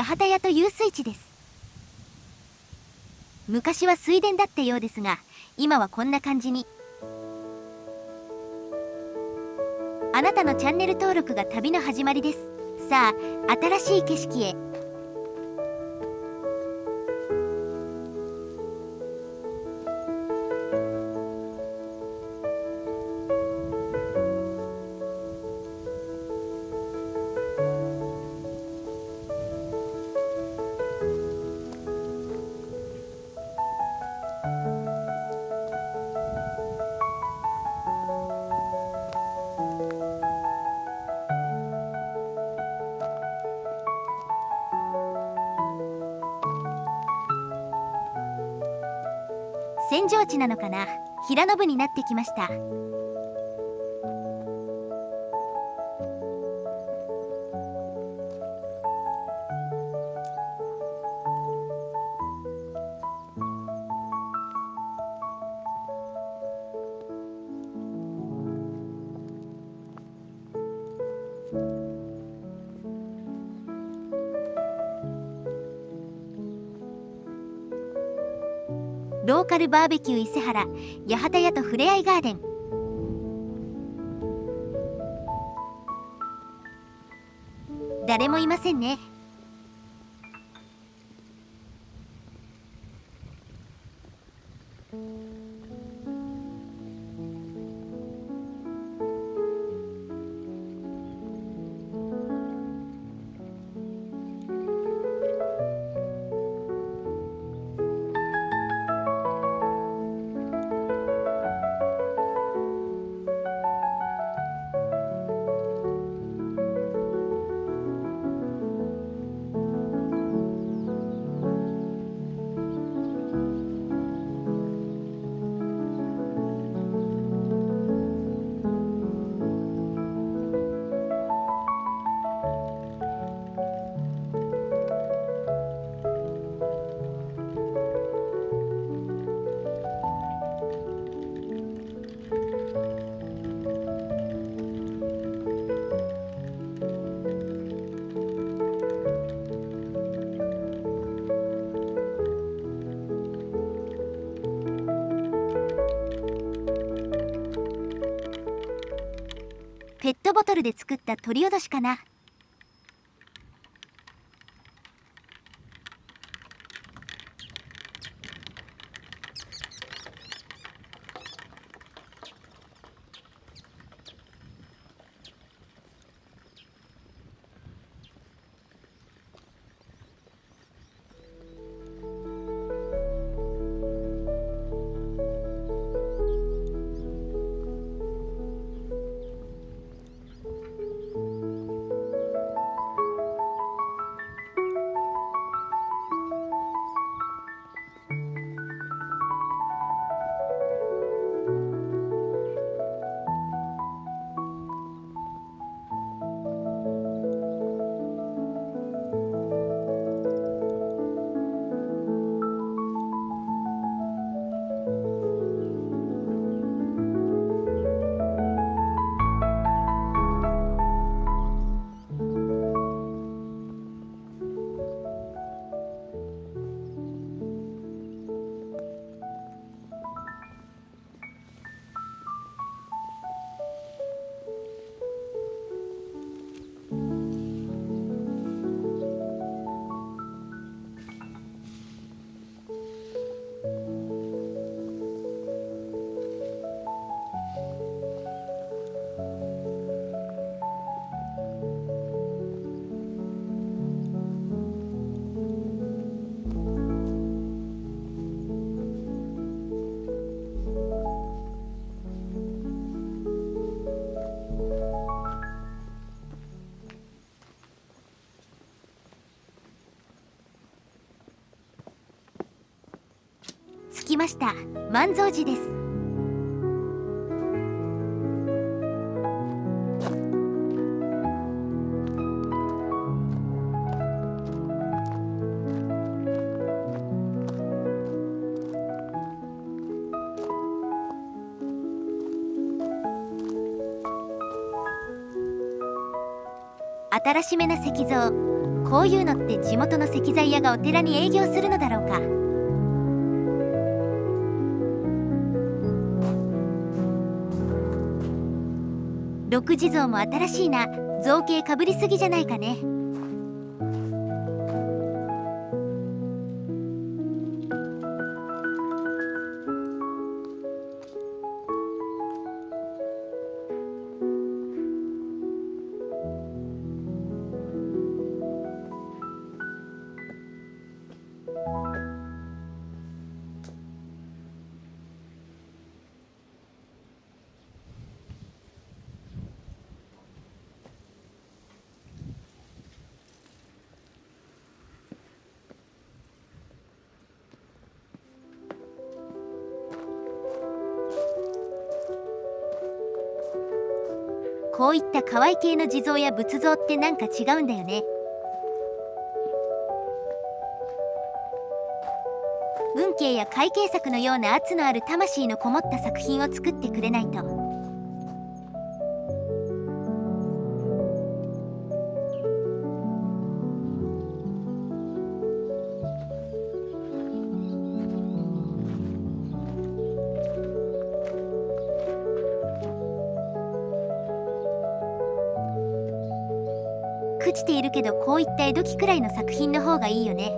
八幡屋と遊水地です。昔は水田だったようですが、今はこんな感じに。あなたのチャンネル登録が旅の始まりです。さあ、新しい景色へ。扇状地なのかな。平野部になってきました。ローカルバーベキュー伊勢原、八幡屋とふれあいガーデン。誰もいませんね。ペットボトルで作った鳥脅しかな。着きました。万蔵寺です。新しめな石像、こういうのって地元の石材屋がお寺に営業するのだろうか。六地蔵も新しいな。造形かぶりすぎじゃないかね。こういった可愛い系の地蔵や仏像ってなんか違うんだよね。運慶や海慶作のような圧のある魂のこもった作品を作ってくれないと。朽ちているけど、こういった江戸期くらいの作品の方がいいよね。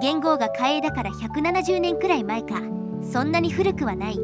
元号が嘉永だから170年くらい前か。そんなに古くはない。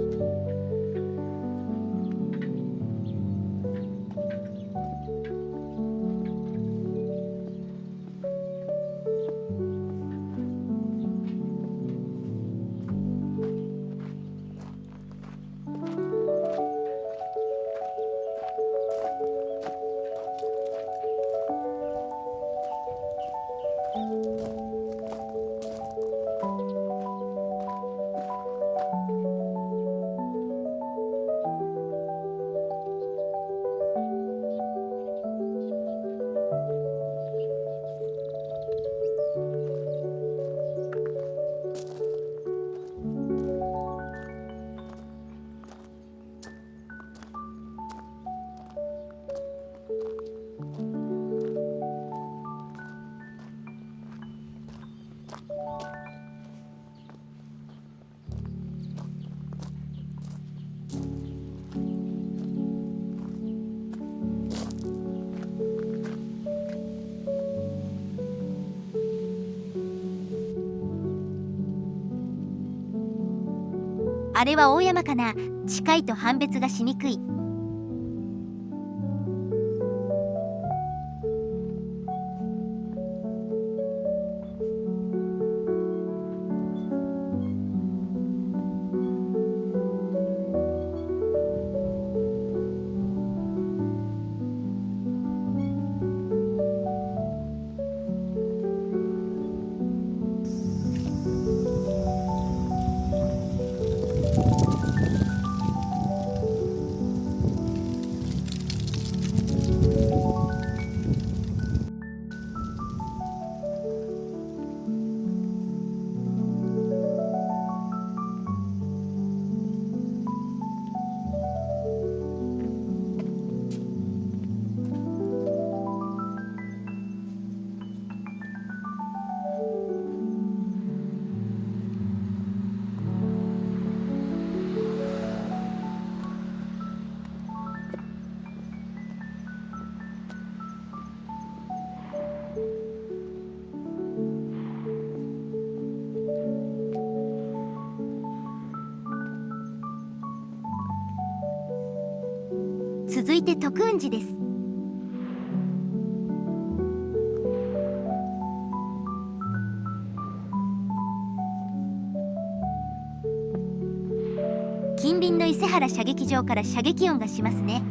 あれは大山かな。近いと判別がしにくい。続いて徳雲寺です。近隣の伊勢原射撃場から射撃音がしますね。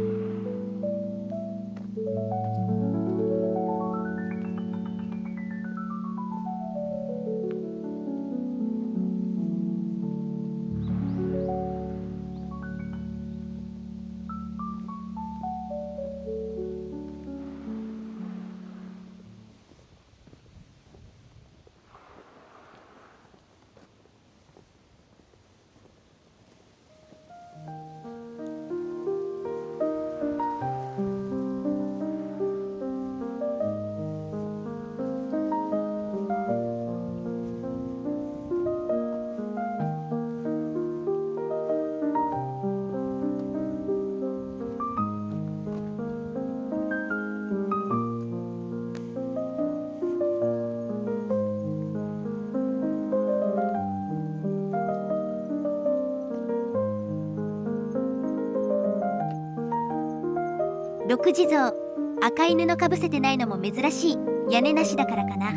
六地蔵、赤い布かぶせてないのも珍しい。屋根なしだからかな。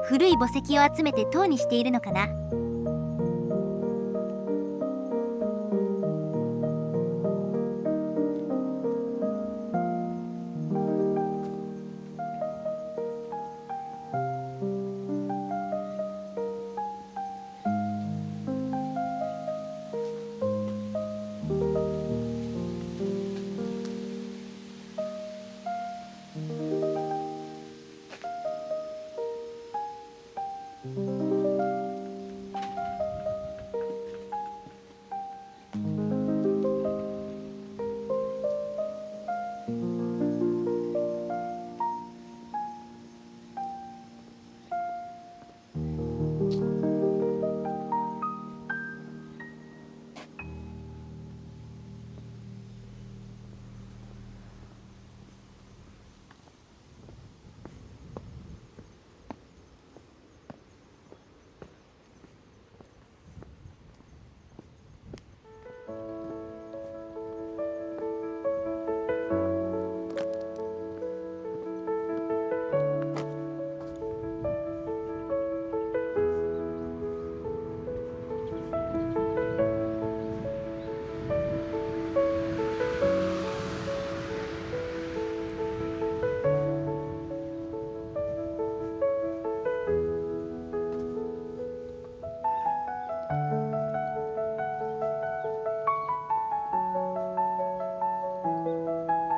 古い墓石を集めて塔にしているのかな。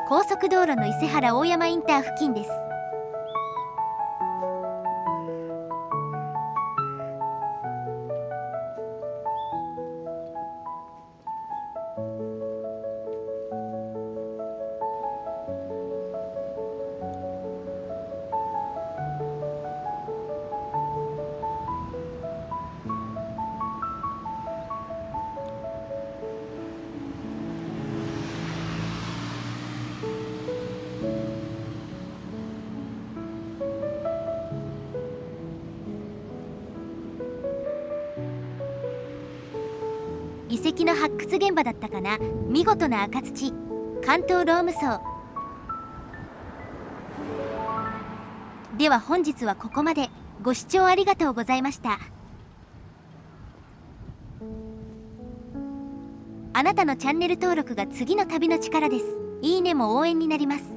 高速道路の伊勢原大山インター付近です。遺跡の発掘現場だったかな。見事な赤土、関東ローム層。では本日はここまで。ご視聴ありがとうございました。あなたのチャンネル登録が次の旅の力です。いいねも応援になります。